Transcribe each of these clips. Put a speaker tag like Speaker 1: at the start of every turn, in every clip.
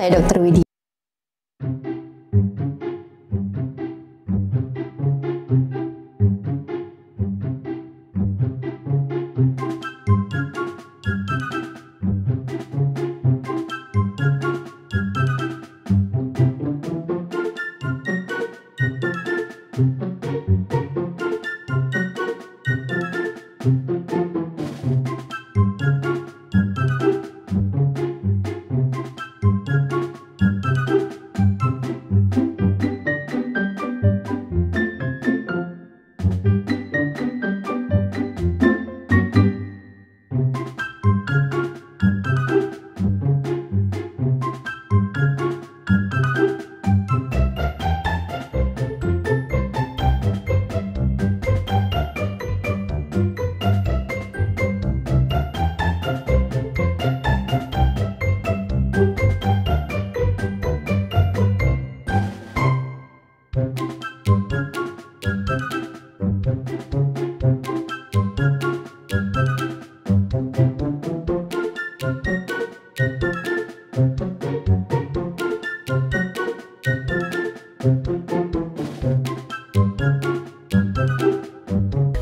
Speaker 1: saya Dr. Widya.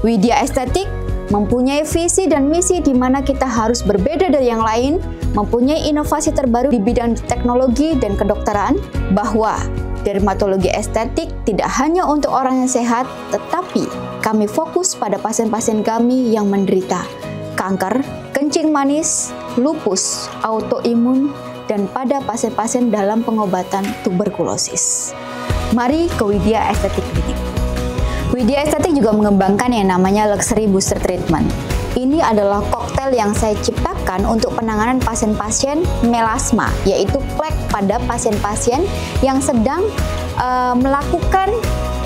Speaker 1: Widya Estetik mempunyai visi dan misi di mana kita harus berbeda dari yang lain, mempunyai inovasi terbaru di bidang teknologi dan kedokteran, bahwa dermatologi estetik tidak hanya untuk orang yang sehat, tetapi kami fokus pada pasien-pasien kami yang menderita kanker, kencing manis, lupus, autoimun, dan pada pasien-pasien dalam pengobatan tuberkulosis. Mari ke Widya Estetik Klinik. Widya Estetik juga mengembangkan yang namanya Luxury Booster Treatment. Ini adalah koktail yang saya ciptakan untuk penanganan pasien-pasien melasma, yaitu plek pada pasien-pasien yang sedang melakukan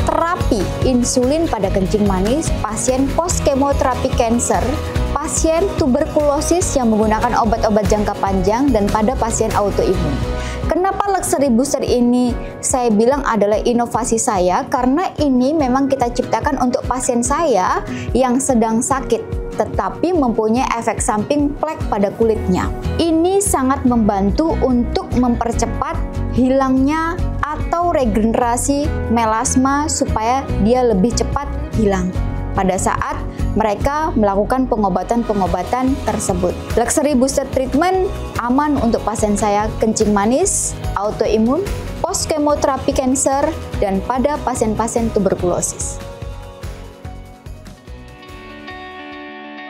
Speaker 1: terapi insulin pada kencing manis, pasien post kemoterapi cancer, pasien tuberkulosis yang menggunakan obat-obat jangka panjang, dan pada pasien autoimun. Kenapa Luxury Booster ini saya bilang adalah inovasi saya? Karena ini memang kita ciptakan untuk pasien saya yang sedang sakit, tetapi mempunyai efek samping plek pada kulitnya. Ini sangat membantu untuk mempercepat hilangnya atau regenerasi melasma supaya dia lebih cepat hilang pada saat mereka melakukan pengobatan-pengobatan tersebut. Luxury Booster Treatment aman untuk pasien saya kencing manis, autoimun, post kemoterapi cancer, dan pada pasien-pasien tuberkulosis.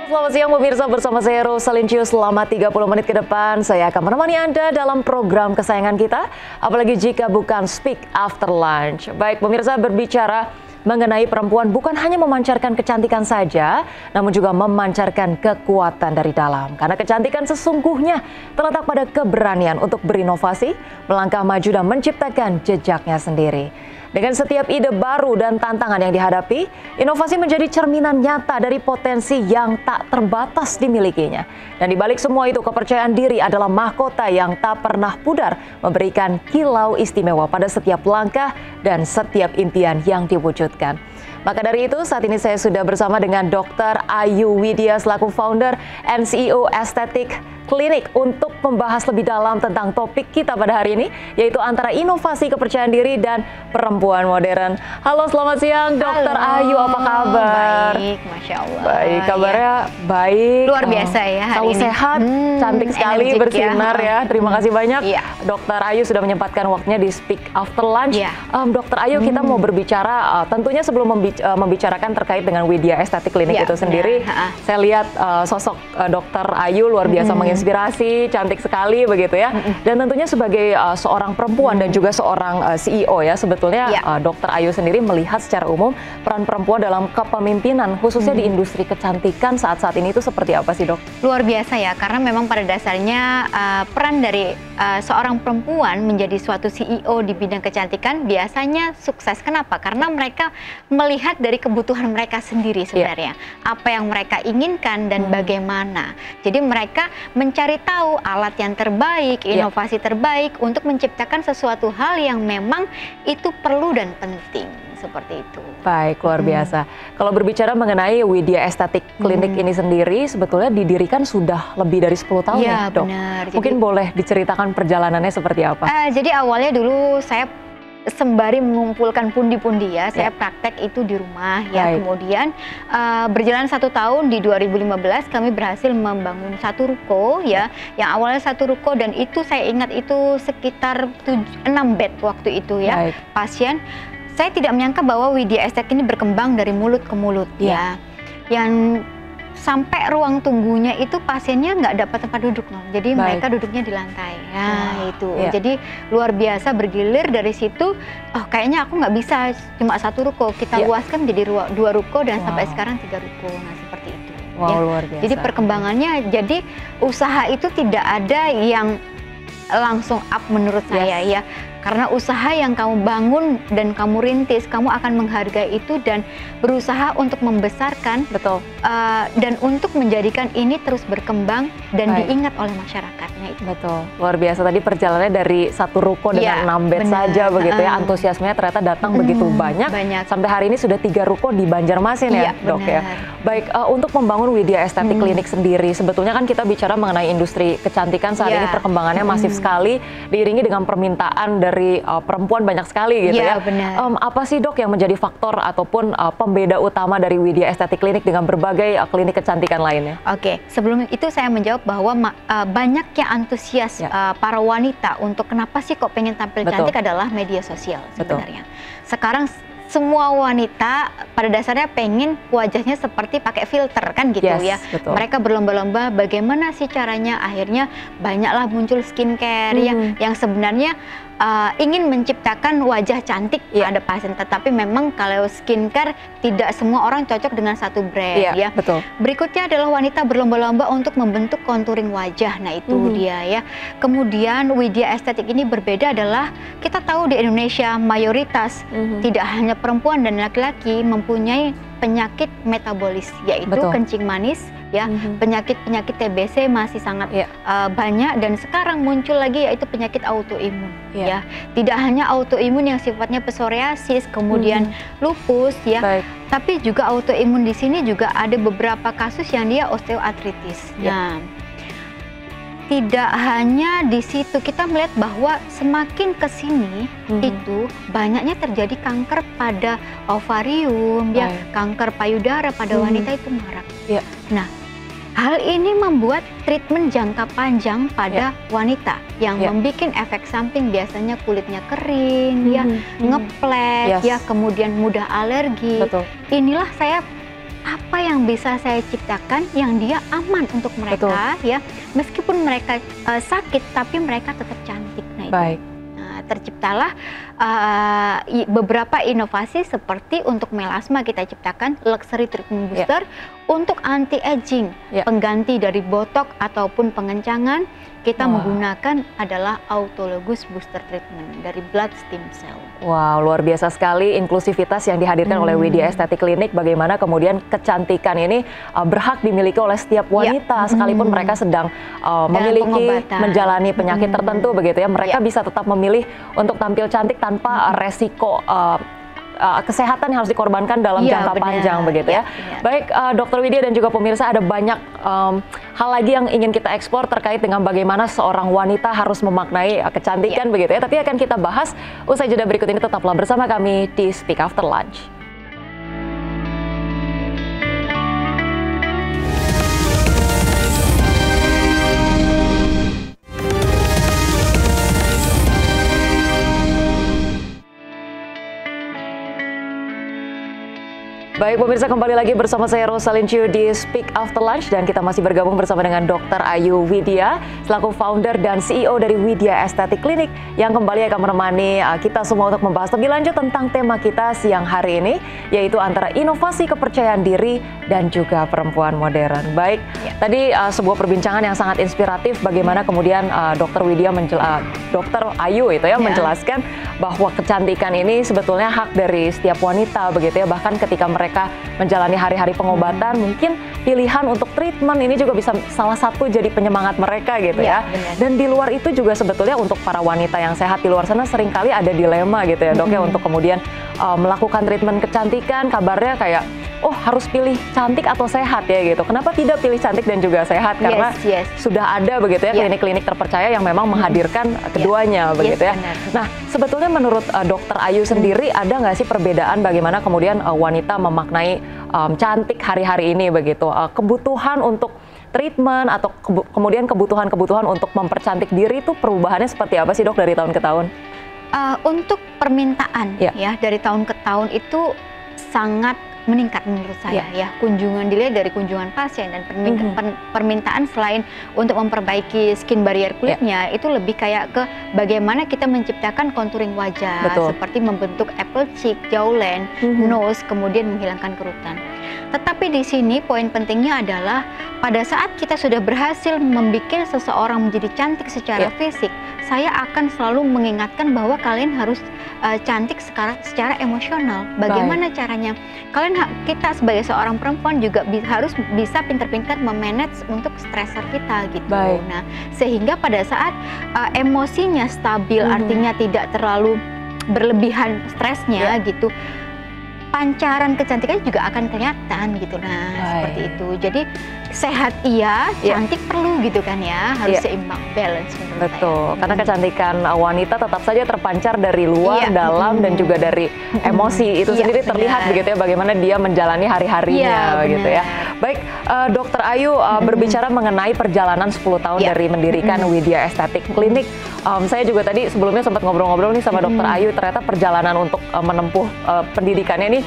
Speaker 2: Selamat siang pemirsa, bersama saya Rosalincius. Selama 30 menit ke depan saya akan menemani Anda dalam program kesayangan kita, apalagi jika bukan Speak After Lunch. Baik pemirsa, berbicara mengenai perempuan bukan hanya memancarkan kecantikan saja, namun juga memancarkan kekuatan dari dalam. Karena kecantikan sesungguhnya terletak pada keberanian untuk berinovasi, melangkah maju dan menciptakan jejaknya sendiri. Dengan setiap ide baru dan tantangan yang dihadapi, inovasi menjadi cerminan nyata dari potensi yang tak terbatas dimilikinya. Dan di balik semua itu, kepercayaan diri adalah mahkota yang tak pernah pudar, memberikan kilau istimewa pada setiap langkah dan setiap impian yang diwujudkan. Maka dari itu, saat ini saya sudah bersama dengan Dr. Ayu Widya selaku founder and CEO Estetik Klinik untuk membahas lebih dalam tentang topik kita pada hari ini, yaitu antara inovasi, kepercayaan diri, dan perempuan modern. Halo, selamat siang Dr. Ayu, apa kabar?
Speaker 3: Baik, Masya Allah.
Speaker 2: Baik, kabarnya baik.
Speaker 3: Luar biasa ya hari
Speaker 2: selalu
Speaker 3: ini.
Speaker 2: Sehat, cantik sekali,
Speaker 3: energik
Speaker 2: bersinar ya. Terima kasih banyak
Speaker 3: Dr.
Speaker 2: Ayu sudah menyempatkan waktunya di Speak After Lunch. Dr. Ayu, kita mau berbicara, tentunya sebelum membicarakan terkait dengan Widya Estetik Klinik itu sendiri, saya lihat sosok Dr. Ayu luar biasa menginspirasi, cantik sekali begitu ya. Dan tentunya sebagai seorang perempuan dan juga seorang CEO ya, sebetulnya Dr. Ayu sendiri melihat secara umum peran perempuan dalam kepemimpinan khususnya di industri kecantikan saat ini itu seperti apa sih, Dok?
Speaker 3: Luar biasa ya, karena memang pada dasarnya peran dari seorang perempuan menjadi suatu CEO di bidang kecantikan biasanya sukses. Kenapa? Karena mereka melihat dari kebutuhan mereka sendiri sebenarnya, apa yang mereka inginkan dan bagaimana. Jadi mereka mencari tahu alat yang terbaik, inovasi terbaik untuk menciptakan sesuatu hal yang memang itu perlu dan penting. Seperti itu.
Speaker 2: Baik, luar biasa. Kalau berbicara mengenai Widya Estetik Klinik ini sendiri, sebetulnya didirikan sudah lebih dari 10 tahun ya, Dok?
Speaker 3: Benar.
Speaker 2: Mungkin boleh diceritakan perjalanannya seperti apa?
Speaker 3: Jadi awalnya dulu saya sembari mengumpulkan pundi-pundi ya, saya praktek itu di rumah ya. Kemudian berjalan 1 tahun di 2015 kami berhasil membangun 1 ruko ya, yang awalnya 1 ruko dan itu saya ingat itu sekitar 6 bed waktu itu ya, pasien. Saya tidak menyangka bahwa Widya Estetik ini berkembang dari mulut ke mulut ya. Yang sampai ruang tunggunya itu pasiennya nggak dapat tempat duduk, jadi mereka duduknya di lantai. Itu. Jadi luar biasa bergilir dari situ. Oh, kayaknya aku nggak bisa cuma 1 ruko, kita luaskan menjadi 2 ruko dan sampai sekarang 3 ruko. Nah, seperti itu.
Speaker 2: Luar biasa.
Speaker 3: Jadi perkembangannya, jadi usaha itu tidak ada yang langsung up menurut saya ya. Karena usaha yang kamu bangun dan kamu rintis, kamu akan menghargai itu dan berusaha untuk membesarkan, dan untuk menjadikan ini terus berkembang dan diingat oleh masyarakatnya itu.
Speaker 2: Betul, luar biasa. Tadi perjalanannya dari 1 ruko dengan 6 bed saja begitu ya, antusiasmenya ternyata datang begitu banyak. Sampai hari ini sudah 3 ruko di Banjarmasin ya, Dok ya. Baik, untuk membangun Widya Estetik Klinik sendiri, sebetulnya kan kita bicara mengenai industri kecantikan saat ini perkembangannya masif sekali, diiringi dengan permintaan dari perempuan banyak sekali gitu ya. Apa sih, Dok, yang menjadi faktor ataupun pembeda utama dari Widya Estetik Klinik dengan berbagai klinik kecantikan lainnya?
Speaker 3: Oke, sebelum itu saya menjawab bahwa banyaknya antusias para wanita untuk kenapa sih kok pengen tampil cantik adalah media sosial sebenarnya. Sekarang semua wanita pada dasarnya pengen wajahnya seperti pakai filter kan gitu ya. Mereka berlomba-lomba bagaimana sih caranya, akhirnya banyaklah muncul skincare yang sebenarnya ingin menciptakan wajah cantik pada pasien, tetapi memang kalau skincare tidak semua orang cocok dengan satu brand ya. Berikutnya adalah wanita berlomba-lomba untuk membentuk contouring wajah. Nah itu dia ya. Kemudian Widya Estetik ini berbeda adalah kita tahu di Indonesia mayoritas tidak hanya perempuan dan laki-laki mempunyai penyakit metabolis, yaitu kencing manis ya. Penyakit-penyakit TBC masih sangat banyak dan sekarang muncul lagi yaitu penyakit autoimun ya. Tidak hanya autoimun yang sifatnya psoriasis, kemudian lupus ya, tapi juga autoimun di sini juga ada beberapa kasus yang dia osteoartritis. Nah, tidak hanya di situ, kita melihat bahwa semakin ke sini itu banyaknya terjadi kanker pada ovarium, ya, kanker payudara pada wanita itu marak. Nah, hal ini membuat treatment jangka panjang pada wanita yang membuat efek samping biasanya kulitnya kering, ya, ngeplek, ya, kemudian mudah alergi. Inilah apa yang bisa saya ciptakan yang dia aman untuk mereka, ya, meskipun mereka sakit tapi mereka tetap cantik. Nah, itu. Nah, terciptalah beberapa inovasi seperti untuk melasma kita ciptakan luxury treatment booster untuk anti aging, pengganti dari botok ataupun pengencangan. Kita menggunakan adalah autologous booster treatment dari blood stem cell.
Speaker 2: Wow, luar biasa sekali inklusivitas yang dihadirkan oleh Widya Estetik Klinik. Bagaimana kemudian kecantikan ini berhak dimiliki oleh setiap wanita, sekalipun mereka sedang memiliki menjalani penyakit tertentu begitu ya. Mereka bisa tetap memilih untuk tampil cantik tanpa resiko kesehatan yang harus dikorbankan dalam jangka panjang begitu ya. Baik, Dr. Widya dan juga pemirsa, ada banyak hal lagi yang ingin kita eksplor terkait dengan bagaimana seorang wanita harus memaknai kecantikan begitu ya. Tapi akan kita bahas usai jeda berikut ini. Tetaplah bersama kami di Speak After Lunch. Baik pemirsa, kembali lagi bersama saya Rosalyn Chiu di Speak After Lunch, dan kita masih bergabung bersama dengan Dr. Ayu Widya selaku founder dan CEO dari Widya Estetik Klinik yang kembali akan menemani kita semua untuk membahas lebih lanjut tentang tema kita siang hari ini, yaitu antara inovasi kepercayaan diri dan juga perempuan modern. Baik, tadi sebuah perbincangan yang sangat inspiratif bagaimana kemudian Dr. Widya Dr. Ayu itu ya menjelaskan bahwa kecantikan ini sebetulnya hak dari setiap wanita begitu ya, bahkan ketika mereka mereka menjalani hari-hari pengobatan, mungkin pilihan untuk treatment ini juga bisa salah satu jadi penyemangat mereka gitu ya.
Speaker 3: Benar.
Speaker 2: Dan di luar itu juga sebetulnya untuk para wanita yang sehat di luar sana seringkali ada dilema gitu ya dok ya, untuk kemudian melakukan treatment kecantikan, kabarnya kayak harus pilih cantik atau sehat ya gitu. Kenapa tidak pilih cantik dan juga sehat? Karena sudah ada begitu ya klinik-klinik terpercaya yang memang menghadirkan keduanya begitu ya.
Speaker 3: Benar.
Speaker 2: Nah, sebetulnya menurut Dokter Ayu sendiri ada nggak sih perbedaan bagaimana kemudian wanita memaknai cantik hari-hari ini begitu? Kebutuhan untuk treatment atau kemudian kebutuhan-kebutuhan untuk mempercantik diri itu perubahannya seperti apa sih dok dari tahun ke tahun?
Speaker 3: Untuk permintaan ya dari tahun ke tahun itu sangat meningkat menurut saya ya. Kunjungan dilihat dari kunjungan pasien dan permintaan selain untuk memperbaiki skin barrier kulitnya itu lebih kayak ke bagaimana kita menciptakan contouring wajah. Seperti membentuk apple cheek, jawline, nose, kemudian menghilangkan kerutan. Tetapi di sini poin pentingnya adalah pada saat kita sudah berhasil membuat seseorang menjadi cantik secara fisik, saya akan selalu mengingatkan bahwa kalian harus cantik secara emosional. Bagaimana caranya? Kita sebagai seorang perempuan juga harus bisa pintar-pintar memanage untuk stresor kita gitu. Nah, sehingga pada saat emosinya stabil, artinya tidak terlalu berlebihan stresnya gitu, pancaran kecantikan juga akan kelihatan gitu. Nah, seperti itu. Jadi sehat cantik perlu gitu kan ya, harus seimbang, balance menurut
Speaker 2: saya. Karena kecantikan wanita tetap saja terpancar dari luar, dalam dan juga dari emosi itu sendiri terlihat begitu ya, bagaimana dia menjalani hari-harinya begitu ya. Baik, Dokter Ayu berbicara mengenai perjalanan 10 tahun dari mendirikan Widya Estetik Clinic. Saya juga tadi sebelumnya sempat ngobrol-ngobrol nih sama Dokter Ayu, ternyata perjalanan untuk menempuh pendidikannya ini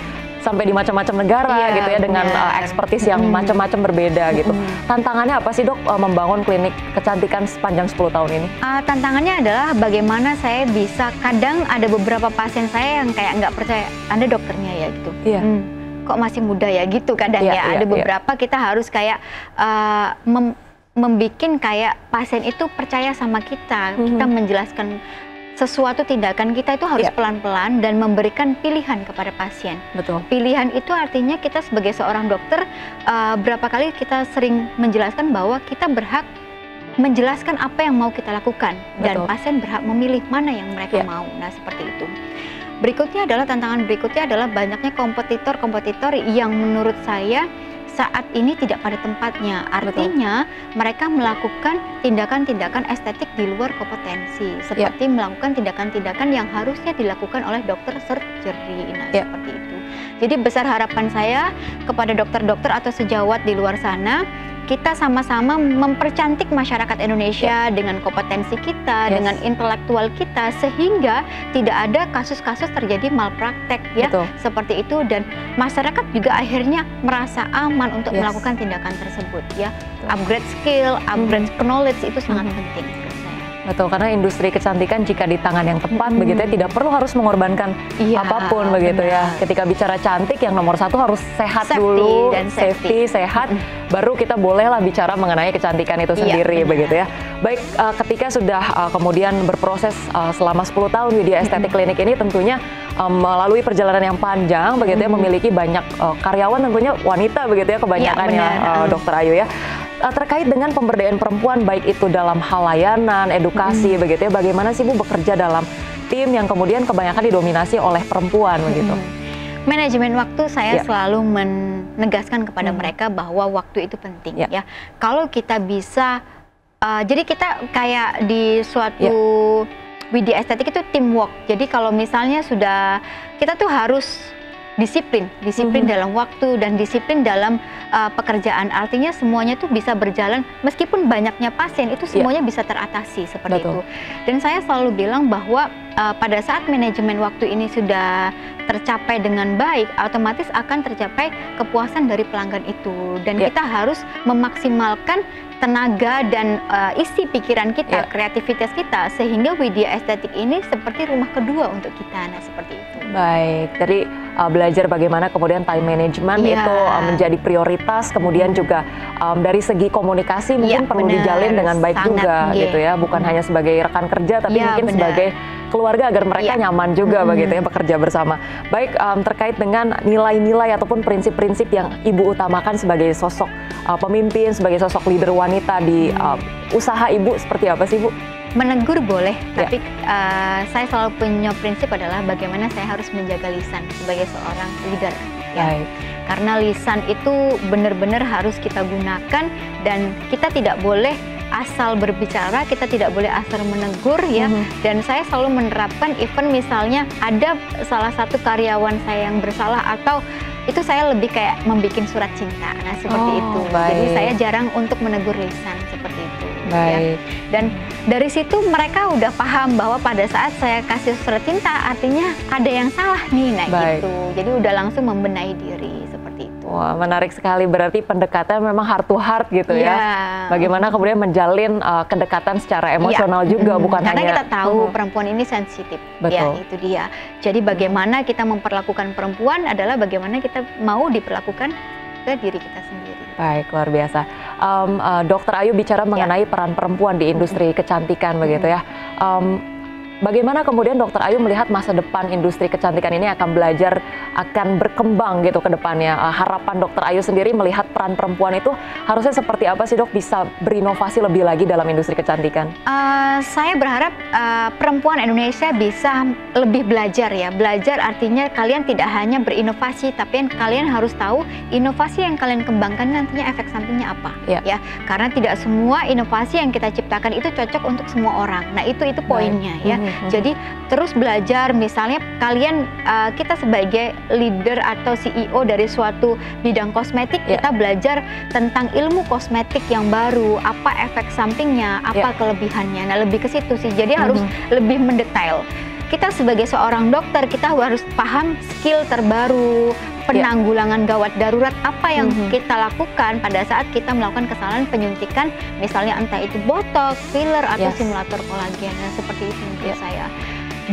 Speaker 2: sampai di macam-macam negara gitu ya, dengan ekspertis yang macam-macam berbeda gitu. Tantangannya apa sih dok membangun klinik kecantikan sepanjang 10 tahun ini?
Speaker 3: Tantangannya adalah bagaimana saya bisa, kadang ada beberapa pasien saya yang kayak nggak percaya, Anda dokternya ya gitu. Kok masih muda ya gitu kadang ada beberapa kita harus kayak membikin kayak pasien itu percaya sama kita, kita menjelaskan sesuatu tindakan kita itu harus pelan-pelan dan memberikan pilihan kepada pasien. Pilihan itu artinya kita sebagai seorang dokter, berapa kali kita sering menjelaskan bahwa kita berhak menjelaskan apa yang mau kita lakukan dan pasien berhak memilih mana yang mereka mau. Nah, seperti itu. Tantangan berikutnya adalah banyaknya kompetitor-kompetitor yang menurut saya saat ini tidak pada tempatnya. Artinya mereka melakukan tindakan-tindakan estetik di luar kompetensi, seperti melakukan tindakan-tindakan yang harusnya dilakukan oleh dokter surgery. Nah, seperti itu. Jadi besar harapan saya kepada dokter-dokter atau sejawat di luar sana, kita sama-sama mempercantik masyarakat Indonesia dengan kompetensi kita, dengan intelektual kita, sehingga tidak ada kasus-kasus terjadi malpraktek seperti itu, dan masyarakat juga akhirnya merasa aman untuk melakukan tindakan tersebut ya. Upgrade skill, upgrade knowledge itu sangat penting.
Speaker 2: Betul, karena industri kecantikan jika di tangan yang tepat begitu ya, tidak perlu harus mengorbankan apapun begitu ya. Ketika bicara cantik, yang nomor satu harus sehat dulu, safety, sehat, baru kita bolehlah bicara mengenai kecantikan itu sendiri begitu ya. Baik, ketika sudah kemudian berproses selama 10 tahun Widya Estetik Clinic ini tentunya melalui perjalanan yang panjang begitu ya, memiliki banyak karyawan, tentunya wanita begitu ya kebanyakan Dokter Ayu ya. Terkait dengan pemberdayaan perempuan, baik itu dalam hal layanan, edukasi begitu ya, bagaimana sih Bu bekerja dalam tim yang kemudian kebanyakan didominasi oleh perempuan begitu?
Speaker 3: Manajemen waktu saya selalu menegaskan kepada mereka bahwa waktu itu penting ya. Kalau kita bisa, jadi kita kayak di suatu Widya Estetik itu teamwork. Jadi kalau misalnya sudah, kita tuh harus disiplin dalam waktu dan disiplin dalam pekerjaan. Artinya semuanya tuh bisa berjalan meskipun banyaknya pasien, itu semuanya bisa teratasi seperti itu. Dan saya selalu bilang bahwa pada saat manajemen waktu ini sudah tercapai dengan baik, otomatis akan tercapai kepuasan dari pelanggan itu. Dan kita harus memaksimalkan tenaga dan isi pikiran kita, kreativitas kita, sehingga Widya Estetik ini seperti rumah kedua untuk kita. Nah, seperti itu.
Speaker 2: Baik, jadi belajar bagaimana kemudian time management itu menjadi prioritas, kemudian juga dari segi komunikasi mungkin perlu dijalin dengan baik juga gitu ya, bukan hanya sebagai rekan kerja tapi mungkin sebagai keluarga agar mereka nyaman juga begitu ya bekerja bersama. Baik, terkait dengan nilai-nilai ataupun prinsip-prinsip yang Ibu utamakan sebagai sosok pemimpin, sebagai sosok leader wanita di usaha Ibu seperti apa sih Bu?
Speaker 3: Menegur boleh, tapi saya selalu punya prinsip adalah bagaimana saya harus menjaga lisan sebagai seorang leader. Ya. Karena lisan itu benar-benar harus kita gunakan dan kita tidak boleh asal berbicara, kita tidak boleh asal menegur ya. Dan saya selalu menerapkan even misalnya ada salah satu karyawan saya yang bersalah atau itu saya lebih kayak membuat surat cinta. Nah, seperti itu.
Speaker 2: Baik.
Speaker 3: Jadi saya jarang untuk menegur lisan seperti itu.
Speaker 2: Baik.
Speaker 3: Ya. Dan dari situ mereka udah paham bahwa pada saat saya kasih surat cinta artinya ada yang salah nih. Nah, gitu. Jadi udah langsung membenahi diri seperti itu.
Speaker 2: Wah, menarik sekali. Berarti pendekatan memang heart to heart gitu ya. Bagaimana kemudian menjalin kedekatan secara emosional juga, bukan
Speaker 3: karena
Speaker 2: hanya...
Speaker 3: kita tahu perempuan ini sensitif. Ya, itu dia. Jadi bagaimana kita memperlakukan perempuan adalah bagaimana kita mau diperlakukan ke diri kita sendiri.
Speaker 2: Baik, luar biasa. Dokter Ayu bicara mengenai peran perempuan di industri kecantikan begitu ya. Bagaimana kemudian Dokter Ayu melihat masa depan industri kecantikan ini akan belajar, akan berkembang gitu ke depannya? Harapan Dokter Ayu sendiri melihat peran perempuan itu harusnya seperti apa sih Dok, bisa berinovasi lebih lagi dalam industri kecantikan?
Speaker 3: Saya berharap perempuan Indonesia bisa lebih belajar ya. Belajar artinya kalian tidak hanya berinovasi, tapi kalian harus tahu inovasi yang kalian kembangkan nantinya efek sampingnya apa. Ya, karena tidak semua inovasi yang kita ciptakan itu cocok untuk semua orang. Nah, itu poinnya ya. Jadi terus belajar, misalnya kalian kita sebagai leader atau CEO dari suatu bidang kosmetik, kita belajar tentang ilmu kosmetik yang baru, apa efek sampingnya, apa kelebihannya. Nah, lebih ke situ sih. Jadi harus lebih mendetail. Kita sebagai seorang dokter, kita harus paham skill terbaru, penanggulangan gawat darurat apa yang kita lakukan pada saat kita melakukan kesalahan penyuntikan, misalnya entah itu botox, filler, atau simulator kolagen. Nah, seperti itu menurut saya.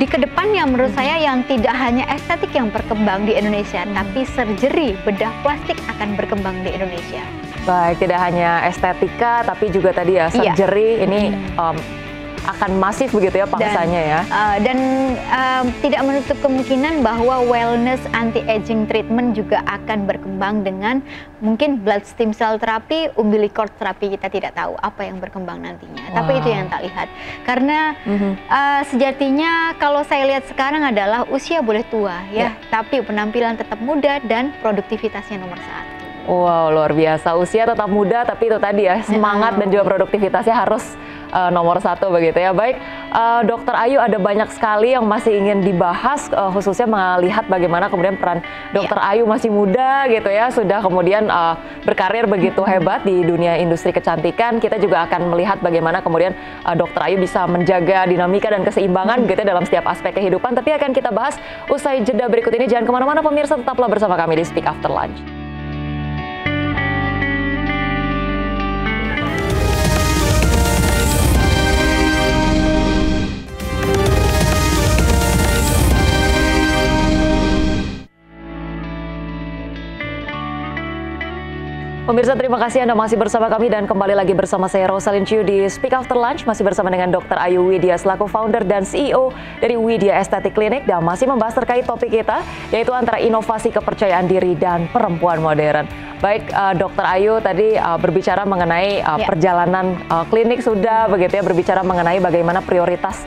Speaker 3: Di kedepannya menurut saya yang tidak hanya estetik yang berkembang di Indonesia, tapi surgery, bedah plastik akan berkembang di Indonesia.
Speaker 2: Baik, tidak hanya estetika, tapi juga tadi ya surgery ini akan masif begitu ya pangsanya
Speaker 3: dan tidak menutup kemungkinan bahwa wellness anti-aging treatment juga akan berkembang dengan mungkin blood stem cell terapi, umbilical terapi, kita tidak tahu apa yang berkembang nantinya. Tapi itu yang tak lihat. Karena sejatinya kalau saya lihat sekarang adalah usia boleh tua ya, tapi penampilan tetap muda dan produktivitasnya nomor 1.
Speaker 2: Wow, luar biasa. Usia tetap muda, tapi itu tadi ya, semangat dan juga produktivitasnya harus nomor 1 begitu ya. Baik, Dokter Ayu, ada banyak sekali yang masih ingin dibahas, khususnya melihat bagaimana kemudian peran Dokter Ayu masih muda gitu ya, sudah kemudian berkarir begitu hebat di dunia industri kecantikan. Kita juga akan melihat bagaimana kemudian Dokter Ayu bisa menjaga dinamika dan keseimbangan gitu ya dalam setiap aspek kehidupan. Tapi akan kita bahas usai jeda berikut ini. Jangan kemana-mana pemirsa, tetaplah bersama kami di Speak After Lunch. Pemirsa, terima kasih Anda masih bersama kami dan kembali lagi bersama saya Rosalyn Chiu di Speak After Lunch, masih bersama dengan Dr. Ayu Widya selaku founder dan CEO dari Widya Aesthetic Clinic, dan masih membahas terkait topik kita yaitu antara inovasi kepercayaan diri dan perempuan modern. Baik, Dr. Ayu tadi berbicara mengenai perjalanan klinik sudah begitu ya, berbicara mengenai bagaimana prioritas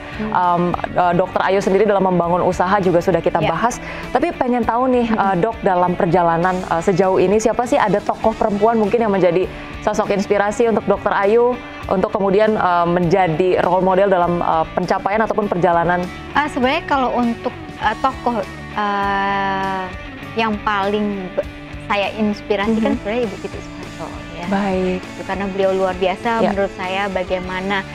Speaker 2: Dr. Ayu sendiri dalam membangun usaha juga sudah kita bahas. Tapi pengen tahu nih Dok, dalam perjalanan sejauh ini siapa sih, ada tokoh perempuan mungkin yang menjadi sosok inspirasi untuk Dr. Ayu untuk kemudian menjadi role model dalam pencapaian ataupun perjalanan?
Speaker 3: Sebenarnya kalau untuk tokoh yang paling saya inspirasikan sebenarnya Ibu Titi Soeharto ya.
Speaker 2: Baik.
Speaker 3: Karena beliau luar biasa menurut saya, bagaimana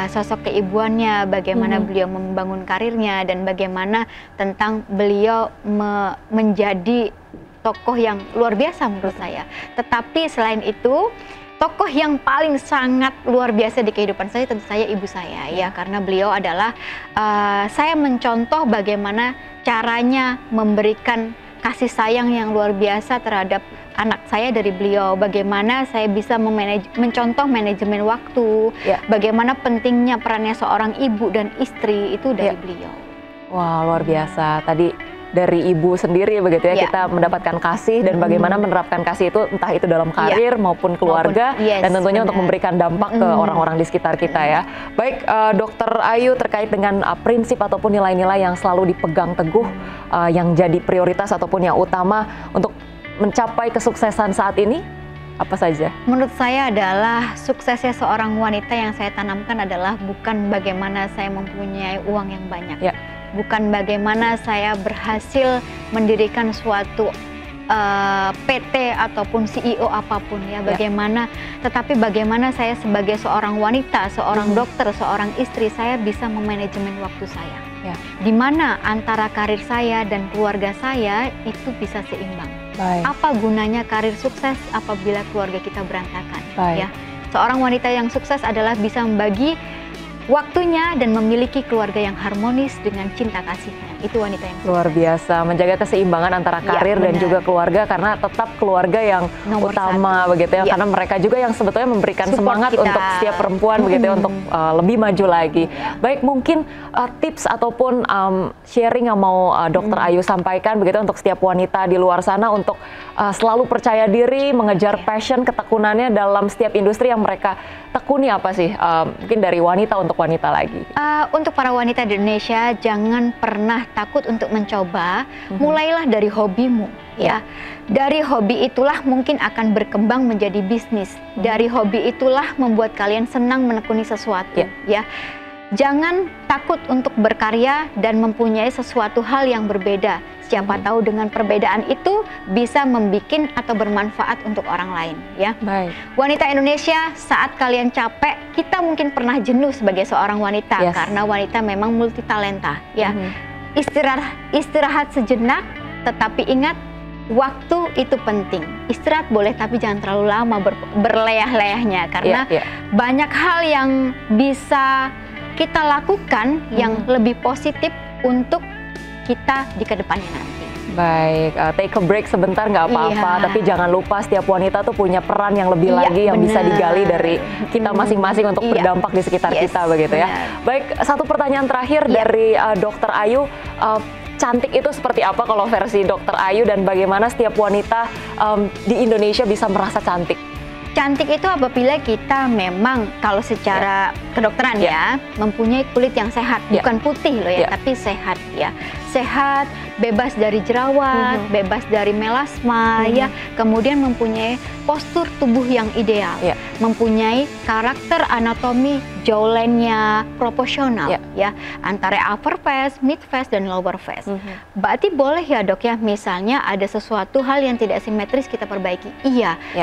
Speaker 3: sosok keibuannya, bagaimana beliau membangun karirnya, dan bagaimana tentang beliau menjadi tokoh yang luar biasa menurut saya. Tetapi selain itu, tokoh yang paling sangat luar biasa di kehidupan saya tentu saya ibu saya ya, karena beliau adalah saya mencontoh bagaimana caranya memberikan kasih sayang yang luar biasa terhadap anak saya dari beliau. Bagaimana saya bisa mencontoh manajemen waktu, bagaimana pentingnya perannya seorang ibu dan istri itu dari beliau.
Speaker 2: Wah, luar biasa. Tadi dari ibu sendiri begitu ya, kita mendapatkan kasih dan bagaimana menerapkan kasih itu entah itu dalam karir maupun keluarga dan tentunya untuk memberikan dampak ke orang-orang di sekitar kita ya. Baik, Dokter Ayu, terkait dengan prinsip ataupun nilai-nilai yang selalu dipegang teguh yang jadi prioritas ataupun yang utama untuk mencapai kesuksesan saat ini, apa saja?
Speaker 3: Menurut saya adalah suksesnya seorang wanita yang saya tanamkan adalah bukan bagaimana saya mempunyai uang yang banyak. Bukan bagaimana saya berhasil mendirikan suatu PT ataupun CEO apapun ya, bagaimana, tetapi bagaimana saya sebagai seorang wanita, seorang dokter, seorang istri, saya bisa memanajemen waktu saya. Di mana antara karir saya dan keluarga saya itu bisa seimbang. Apa gunanya karir sukses apabila keluarga kita berantakan? Ya, seorang wanita yang sukses adalah bisa membagi waktunya dan memiliki keluarga yang harmonis dengan cinta kasihnya. Itu wanita yang sukses. Luar
Speaker 2: biasa, menjaga keseimbangan antara karir dan juga keluarga, karena tetap keluarga yang nomor utama begitu ya, karena mereka juga yang sebetulnya memberikan support semangat kita untuk setiap perempuan begitu ya, untuk lebih maju lagi. Baik, mungkin tips ataupun sharing yang mau Dokter Ayu sampaikan begitu untuk setiap wanita di luar sana untuk selalu percaya diri, mengejar passion, ketekunannya dalam setiap industri yang mereka tekuni, apa sih? Mungkin dari wanita untuk wanita lagi.
Speaker 3: Untuk para wanita di Indonesia, jangan pernah takut untuk mencoba. Mulailah dari hobimu, ya. Dari hobi itulah mungkin akan berkembang menjadi bisnis. Dari hobi itulah membuat kalian senang menekuni sesuatu, ya. Jangan takut untuk berkarya dan mempunyai sesuatu hal yang berbeda. Siapa tahu dengan perbedaan itu bisa membuat atau bermanfaat untuk orang lain, ya. Wanita Indonesia, saat kalian capek, kita mungkin pernah jenuh sebagai seorang wanita karena wanita memang multitalenta, ya. Istirahat sejenak, tetapi ingat waktu itu penting. Istirahat boleh tapi jangan terlalu lama berleyah-leyahnya, karena banyak hal yang bisa kita lakukan yang lebih positif untuk kita di kedepannya nanti.
Speaker 2: Baik, take a break sebentar nggak apa-apa, tapi jangan lupa setiap wanita tuh punya peran yang lebih lagi yang bisa digali dari kita masing-masing untuk berdampak di sekitar kita begitu ya. Baik, satu pertanyaan terakhir dari Dokter Ayu, cantik itu seperti apa kalau versi Dokter Ayu, dan bagaimana setiap wanita di Indonesia bisa merasa cantik?
Speaker 3: Cantik itu apabila kita memang kalau secara kedokteran ya mempunyai kulit yang sehat, bukan putih loh ya, tapi sehat ya. Sehat, bebas dari jerawat, bebas dari melasma ya, kemudian mempunyai postur tubuh yang ideal, mempunyai karakter anatomi jawline-nya proporsional ya, antara upper face, mid face dan lower face. Berarti boleh ya dok ya, misalnya ada sesuatu hal yang tidak simetris kita perbaiki.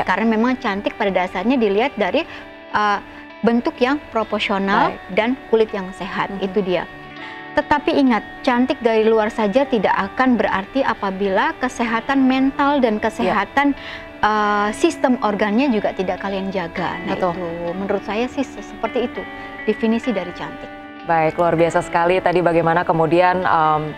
Speaker 3: Karena memang cantik pada dasarnya dilihat dari bentuk yang proporsional dan kulit yang sehat, itu dia. Tetapi ingat, cantik dari luar saja tidak akan berarti apabila kesehatan mental dan kesehatan sistem organnya juga tidak kalian jaga. Nah itu menurut saya sih seperti itu definisi dari cantik.
Speaker 2: Baik, luar biasa sekali tadi bagaimana kemudian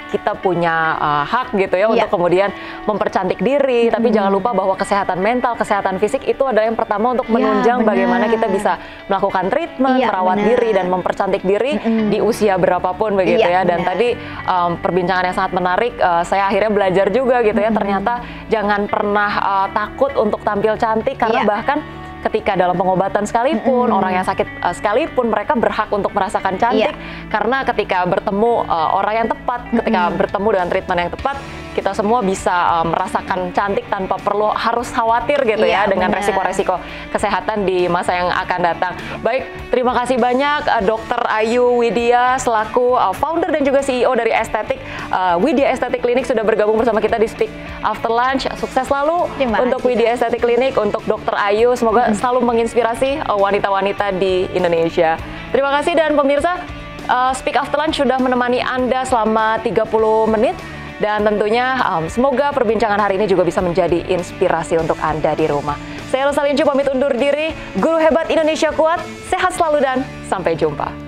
Speaker 2: kita punya hak gitu ya untuk kemudian mempercantik diri, tapi jangan lupa bahwa kesehatan mental, kesehatan fisik itu adalah yang pertama untuk menunjang bagaimana kita bisa melakukan treatment, merawat diri dan mempercantik diri di usia berapapun begitu ya. Dan tadi perbincangan yang sangat menarik, saya akhirnya belajar juga gitu ya, ternyata jangan pernah takut untuk tampil cantik, karena bahkan ketika dalam pengobatan sekalipun, orang yang sakit sekalipun, mereka berhak untuk merasakan cantik, karena ketika bertemu orang yang tepat, ketika bertemu dengan treatment yang tepat, kita semua bisa merasakan cantik tanpa perlu harus khawatir gitu ya dengan resiko-resiko kesehatan di masa yang akan datang. Baik, terima kasih banyak Dokter Ayu Widya selaku founder dan juga CEO dari Estetik Widya Estetik Klinik sudah bergabung bersama kita di Speak After Lunch. Sukses selalu untuk Widya Estetik Klinik, untuk Dokter Ayu, semoga selalu menginspirasi wanita-wanita di Indonesia. Terima kasih, dan pemirsa, Speak After Lunch sudah menemani Anda selama 30 menit. Dan tentunya semoga perbincangan hari ini juga bisa menjadi inspirasi untuk Anda di rumah. Saya Rosalinju pamit undur diri. Guru hebat Indonesia kuat, sehat selalu dan sampai jumpa.